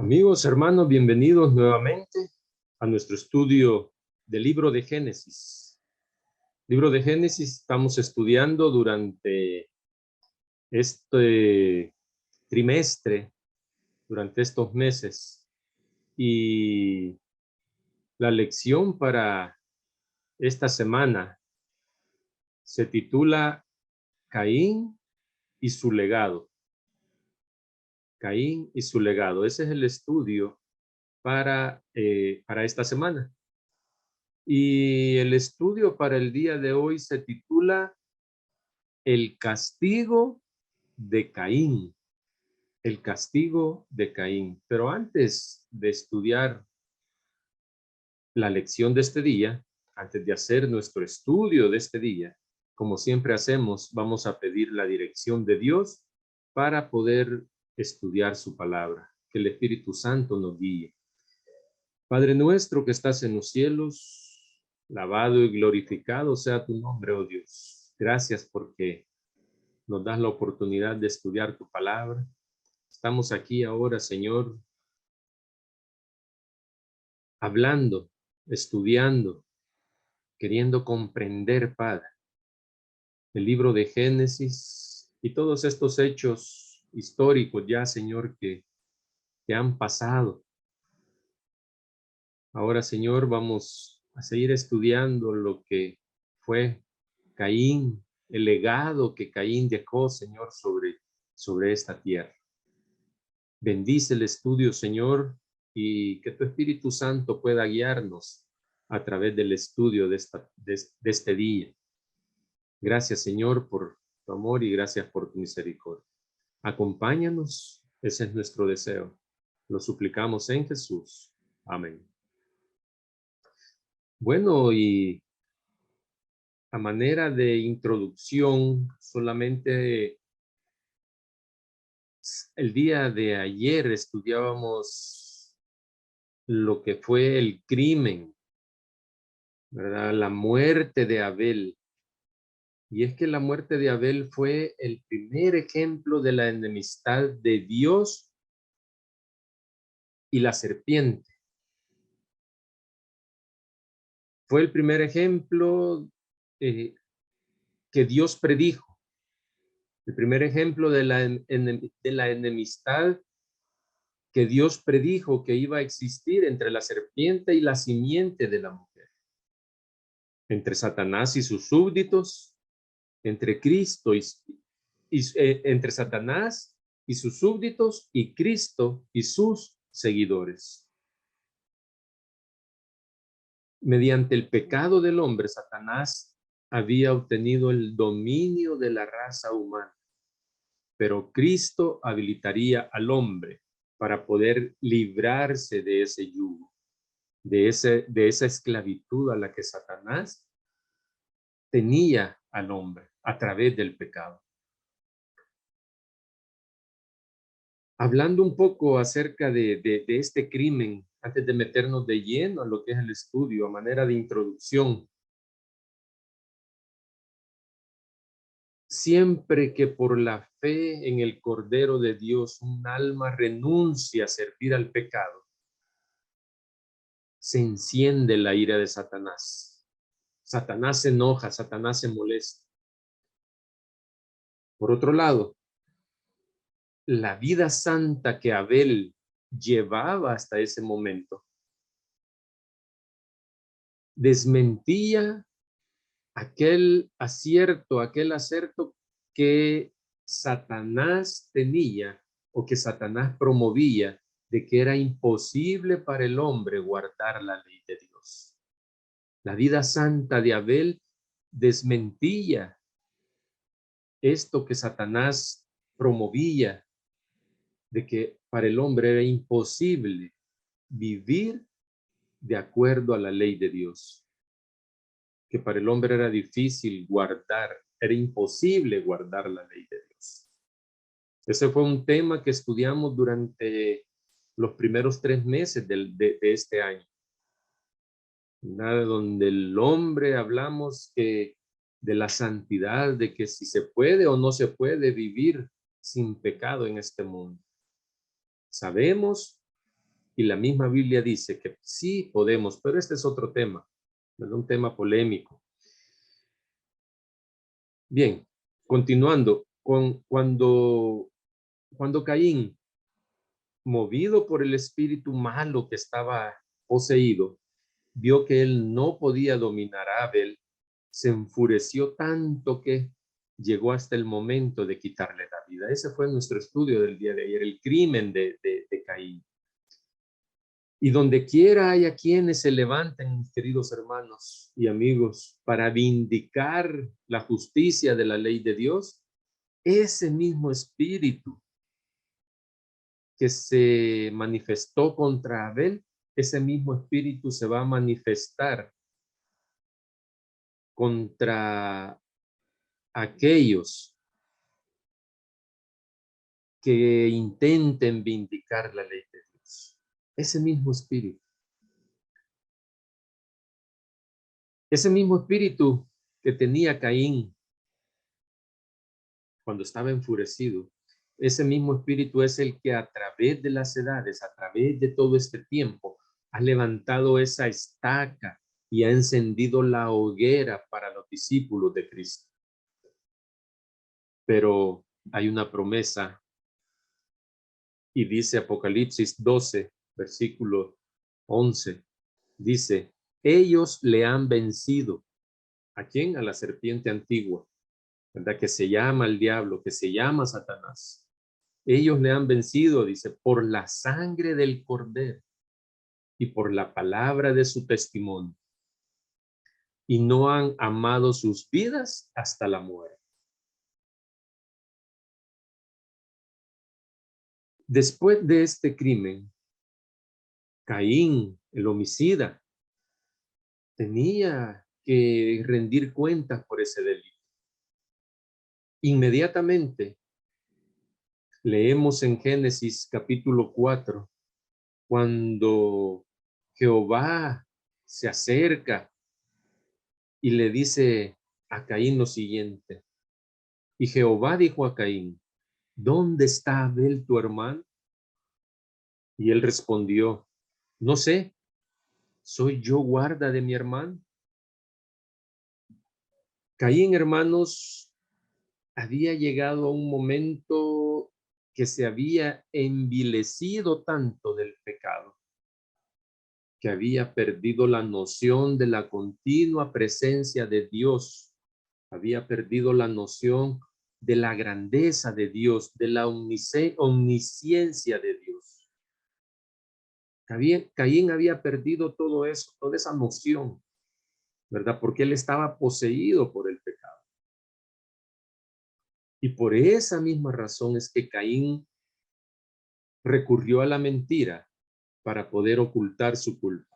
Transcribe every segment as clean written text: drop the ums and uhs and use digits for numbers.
Amigos, hermanos, bienvenidos nuevamente a nuestro estudio del libro de Génesis. Libro de Génesis estamos estudiando durante este trimestre, durante estos meses. Y la lección para esta semana se titula Caín y su legado. Caín y su legado. Ese es el estudio para esta semana. Y el estudio para el día de hoy se titula El castigo de Caín. El castigo de Caín. Pero antes de estudiar la lección de este día, antes de hacer nuestro estudio de este día, como siempre hacemos, vamos a pedir la dirección de Dios para poder estudiar su palabra. Que el Espíritu Santo nos guíe. Padre nuestro que estás en los cielos, alabado y glorificado sea tu nombre, oh Dios. Gracias porque nos das la oportunidad de estudiar tu palabra. Estamos aquí ahora, Señor, hablando, estudiando, queriendo comprender, Padre, el libro de Génesis y todos estos hechos históricos ya, Señor, que han pasado. Ahora, Señor, vamos a seguir estudiando lo que fue Caín, el legado que Caín dejó, Señor, sobre esta tierra. Bendice el estudio, Señor, y que tu Espíritu Santo pueda guiarnos a través del estudio de este día. Gracias, Señor, por tu amor y gracias por tu misericordia. Acompáñanos, ese es nuestro deseo. Lo suplicamos en Jesús. Amén. Bueno, y a manera de introducción, solamente el día de ayer estudiábamos lo que fue el crimen, ¿verdad? La muerte de Abel. Y es que la muerte de Abel fue el primer ejemplo de la enemistad de Dios y la serpiente. Fue el primer ejemplo que Dios predijo. El primer ejemplo de la enemistad que Dios predijo que iba a existir entre la serpiente y la simiente de la mujer. Entre Satanás y sus súbditos, entre Cristo entre Satanás y sus súbditos y Cristo y sus seguidores. Mediante el pecado del hombre, Satanás había obtenido el dominio de la raza humana, pero Cristo habilitaría al hombre para poder librarse de ese yugo, de esa esclavitud a la que Satanás tenía al hombre a través del pecado. Hablando un poco acerca de este crimen, antes de meternos de lleno a lo que es el estudio, a manera de introducción, siempre que por la fe en el Cordero de Dios un alma renuncia a servir al pecado, se enciende la ira de Satanás. Satanás se enoja, Satanás se molesta. Por otro lado, la vida santa que Abel llevaba hasta ese momento desmentía aquel acerto que Satanás tenía o que Satanás promovía de que era imposible para el hombre guardar la ley de Dios. La vida santa de Abel desmentía esto que Satanás promovía, de que para el hombre era imposible vivir de acuerdo a la ley de Dios, que para el hombre era difícil guardar, era imposible guardar la ley de Dios. Ese fue un tema que estudiamos durante los primeros 3 meses de este año. Nada, donde el hombre hablamos que de la santidad, de que si se puede o no se puede vivir sin pecado en este mundo. Sabemos Y la misma Biblia dice que sí podemos, pero este es otro tema, ¿verdad? Un tema polémico. Bien, continuando, cuando Caín, movido por el espíritu malo que estaba poseído, vio que él no podía dominar a Abel, se enfureció tanto que llegó hasta el momento de quitarle la vida. Ese fue nuestro estudio del día de ayer, el crimen de Caín. Y donde quiera haya quienes se levanten, mis queridos hermanos y amigos, para vindicar la justicia de la ley de Dios, ese mismo espíritu que se manifestó contra Abel, ese mismo espíritu se va a manifestar contra aquellos que intenten vindicar la ley de Dios. Ese mismo espíritu. Ese mismo espíritu que tenía Caín cuando estaba enfurecido, ese mismo espíritu es el que a través de las edades, a través de todo este tiempo, ha levantado esa estaca y ha encendido la hoguera para los discípulos de Cristo. Pero hay una promesa y dice Apocalipsis 12, versículo 11, dice, ellos le han vencido. ¿A quién? A la serpiente antigua, ¿verdad? Que se llama el diablo, que se llama Satanás. Ellos le han vencido, dice, por la sangre del cordero y por la palabra de su testimonio. Y no han amado sus vidas hasta la muerte. Después de este crimen, Caín, el homicida, tenía que rendir cuentas por ese delito. Inmediatamente leemos en Génesis capítulo 4, cuando Jehová se acerca y le dice a Caín lo siguiente. Y Jehová dijo a Caín, ¿dónde está Abel tu hermano? Y él respondió, no sé, ¿soy yo guarda de mi hermano? Caín, hermanos, había llegado a un momento que se había envilecido tanto del pecado, que había perdido la noción de la continua presencia de Dios, había perdido la noción de la grandeza de Dios, de la omnisciencia de Dios. Caín había perdido todo eso, toda esa noción, ¿verdad? Porque él estaba poseído por el pecado. Y por esa misma razón es que Caín recurrió a la mentira para poder ocultar su culpa,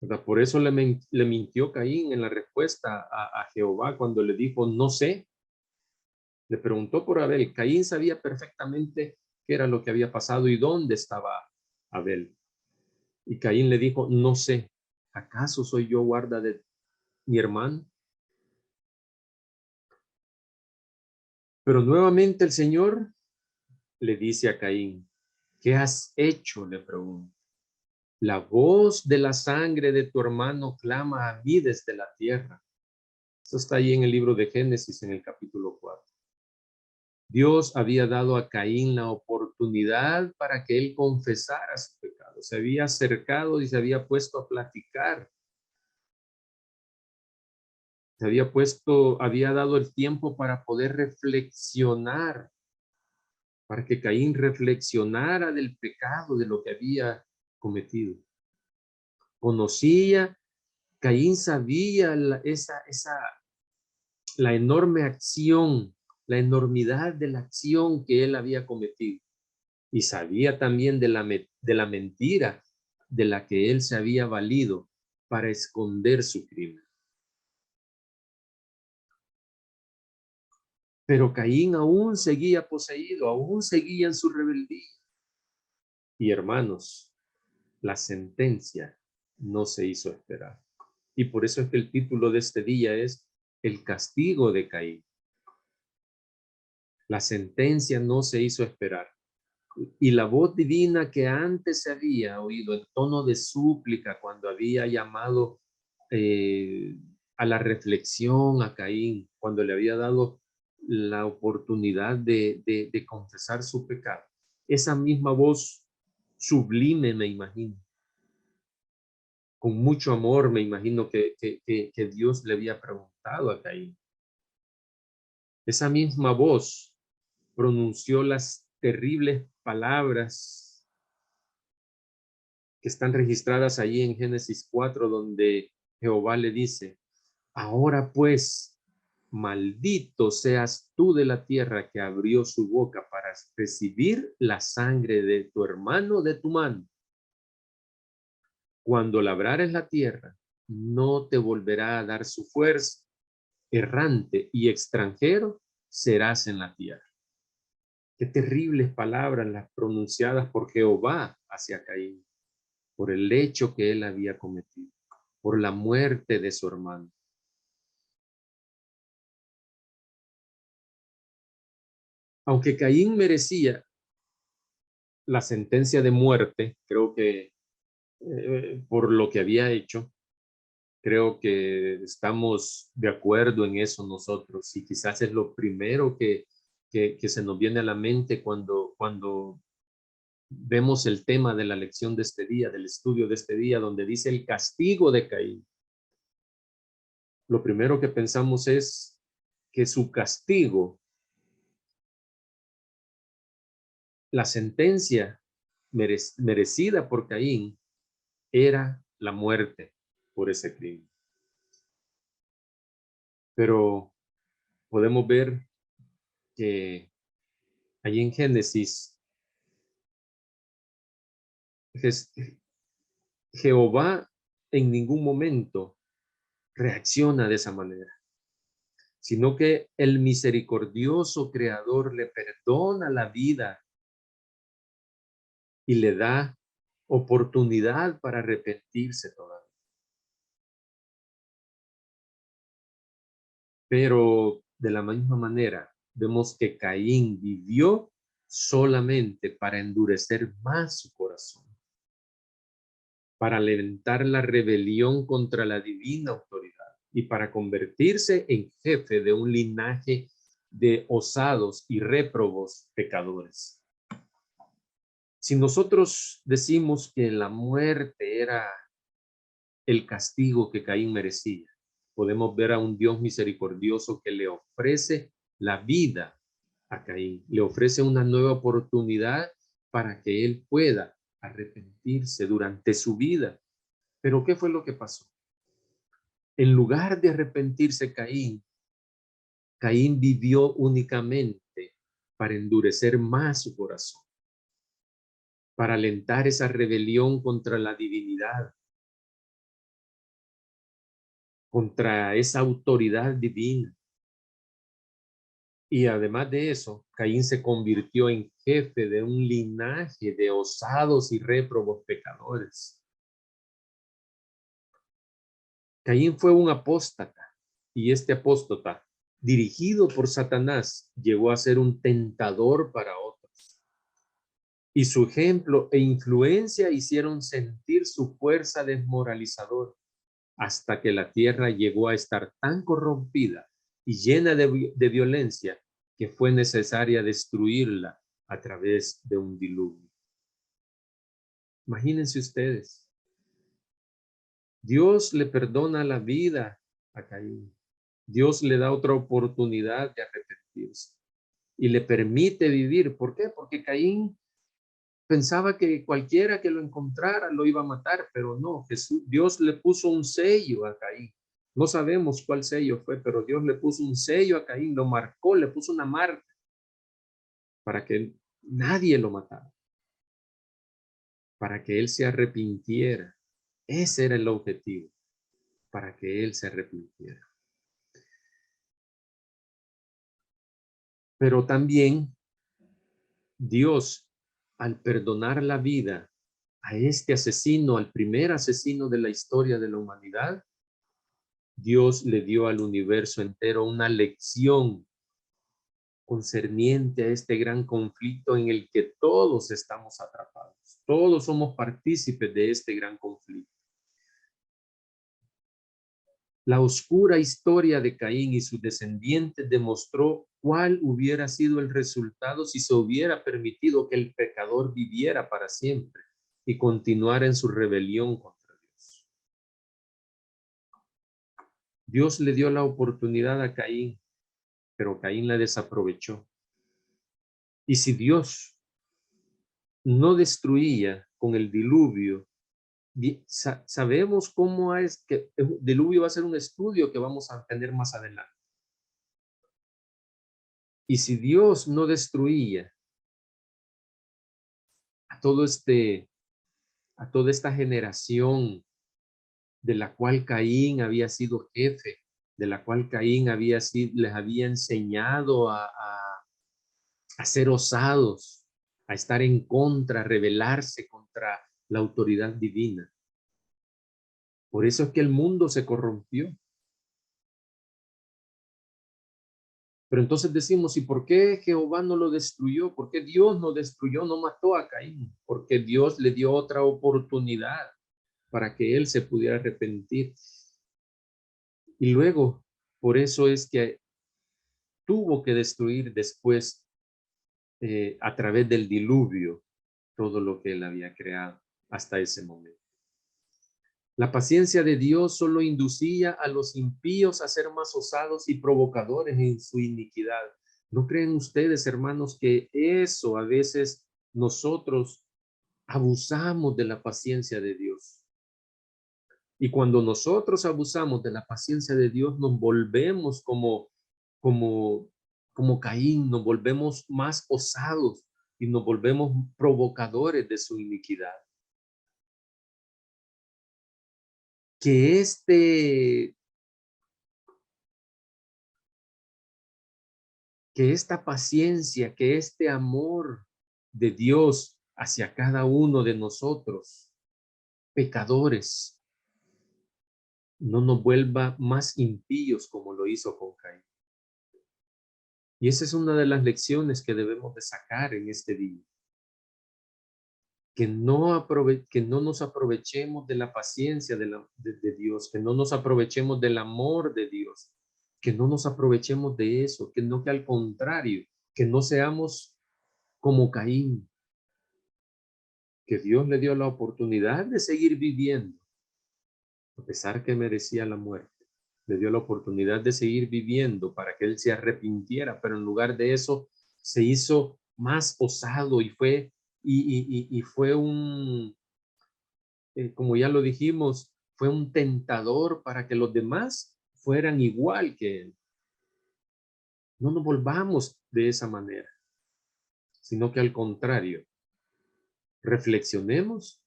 ¿verdad? Por eso le mintió Caín en la respuesta a Jehová cuando le dijo, no sé. Le preguntó por Abel. Caín sabía perfectamente qué era lo que había pasado y dónde estaba Abel. Y Caín le dijo, no sé, ¿acaso soy yo guarda de mi hermano? Pero nuevamente el Señor le dice a Caín, ¿qué has hecho? Le pregunta. La voz de la sangre de tu hermano clama a mí desde la tierra. Esto está ahí en el libro de Génesis, en el capítulo 4. Dios había dado a Caín la oportunidad para que él confesara su pecado. Se había acercado y se había puesto a platicar. Había dado el tiempo para poder reflexionar, para que Caín reflexionara del pecado, de lo que había cometido. Conocía, Caín sabía la enorme acción, la enormidad de la acción que él había cometido. Y sabía también de la mentira de la que él se había valido para esconder su crimen. Pero Caín aún seguía poseído, aún seguía en su rebeldía. Y hermanos, la sentencia no se hizo esperar. Y por eso es que el título de este día es El castigo de Caín. La sentencia no se hizo esperar. Y la voz divina que antes se había oído en tono de súplica cuando había llamado a la reflexión a Caín, cuando le había dado la oportunidad de confesar su pecado. Esa misma voz sublime, me imagino, con mucho amor, me imagino que Dios le había preguntado a Caín. Esa misma voz pronunció las terribles palabras que están registradas allí en Génesis 4, donde Jehová le dice: ahora pues, maldito seas tú de la tierra que abrió su boca para recibir la sangre de tu hermano de tu mano. Cuando labrares la tierra, no te volverá a dar su fuerza. Errante y extranjero serás en la tierra. Qué terribles palabras las pronunciadas por Jehová hacia Caín, por el hecho que él había cometido, por la muerte de su hermano. Aunque Caín merecía la sentencia de muerte, creo que por lo que había hecho, creo que estamos de acuerdo en eso nosotros, y quizás es lo primero que se nos viene a la mente cuando vemos el tema de la lección de este día, del estudio de este día, donde dice el castigo de Caín. Lo primero que pensamos es que su castigo, la sentencia merecida por Caín, era la muerte por ese crimen. Pero podemos ver que allí en Génesis, Jehová en ningún momento reacciona de esa manera, sino que el misericordioso Creador le perdona la vida y le da oportunidad para arrepentirse todavía. Pero de la misma manera, vemos que Caín vivió solamente para endurecer más su corazón, para alentar la rebelión contra la divina autoridad y para convertirse en jefe de un linaje de osados y réprobos pecadores. Si nosotros decimos que la muerte era el castigo que Caín merecía, podemos ver a un Dios misericordioso que le ofrece la vida a Caín, le ofrece una nueva oportunidad para que él pueda arrepentirse durante su vida. Pero ¿qué fue lo que pasó? En lugar de arrepentirse Caín vivió únicamente para endurecer más su corazón, para alentar esa rebelión contra la divinidad, contra esa autoridad divina. Y además de eso, Caín se convirtió en jefe de un linaje de osados y réprobos pecadores. Caín fue un apóstata, y este apóstata, dirigido por Satanás, llegó a ser un tentador para otros. Y su ejemplo e influencia hicieron sentir su fuerza desmoralizadora, hasta que la tierra llegó a estar tan corrompida y llena de violencia que fue necesaria destruirla a través de un diluvio. Imagínense ustedes, Dios le perdona la vida a Caín. Dios le da otra oportunidad de arrepentirse y le permite vivir. ¿Por qué? Porque Caín pensaba que cualquiera que lo encontrara lo iba a matar, pero no, Dios le puso un sello a Caín. No sabemos cuál sello fue, pero Dios le puso un sello a Caín, lo marcó, le puso una marca para que nadie lo matara, para que él se arrepintiera. Ese era el objetivo, para que él se arrepintiera. Pero también Dios, al perdonar la vida a este asesino, al primer asesino de la historia de la humanidad, Dios le dio al universo entero una lección concerniente a este gran conflicto en el que todos estamos atrapados. Todos somos partícipes de este gran conflicto. La oscura historia de Caín y sus descendientes demostró cuál hubiera sido el resultado si se hubiera permitido que el pecador viviera para siempre y continuara en su rebelión contra Dios. Dios le dio la oportunidad a Caín, pero Caín la desaprovechó. Y si Dios no destruía con el diluvio, sabemos cómo es que el diluvio va a ser un estudio que vamos a tener más adelante. Y si Dios no destruía a a toda esta generación de la cual Caín había sido jefe, de la cual Caín les había enseñado a ser osados, a estar en contra, a rebelarse contra la autoridad divina. Por eso es que el mundo se corrompió. Pero entonces decimos, ¿y por qué Jehová no lo destruyó? ¿Por qué Dios no destruyó, no mató a Caín? Porque Dios le dio otra oportunidad para que él se pudiera arrepentir. Y luego, por eso es que tuvo que destruir después, a través del diluvio, todo lo que él había creado hasta ese momento. La paciencia de Dios solo inducía a los impíos a ser más osados y provocadores en su iniquidad. ¿No creen ustedes, hermanos, que eso a veces nosotros abusamos de la paciencia de Dios? Y cuando nosotros abusamos de la paciencia de Dios, nos volvemos como, como Caín, nos volvemos más osados y nos volvemos provocadores de su iniquidad. Que esta paciencia, que este amor de Dios hacia cada uno de nosotros, pecadores, no nos vuelva más impíos como lo hizo con Caín. Y esa es una de las lecciones que debemos de sacar en este día. Que no nos aprovechemos de la paciencia de Dios, que no nos aprovechemos del amor de Dios, que no nos aprovechemos de eso, que al contrario, que no seamos como Caín, que Dios le dio la oportunidad de seguir viviendo, a pesar que merecía la muerte. Le dio la oportunidad de seguir viviendo para que él se arrepintiera, pero en lugar de eso se hizo más osado y fue como ya lo dijimos, fue un tentador para que los demás fueran igual que él. No nos volvamos de esa manera, sino que al contrario, reflexionemos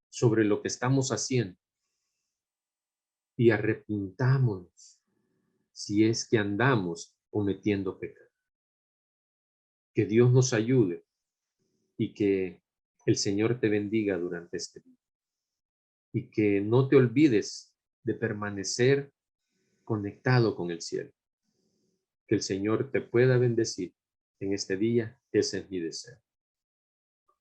sobre lo que estamos haciendo y arrepintámonos si es que andamos cometiendo pecado. Que Dios nos ayude y que el Señor te bendiga durante este día. Y que no te olvides de permanecer conectado con el cielo. Que el Señor te pueda bendecir en este día. Ese es mi deseo.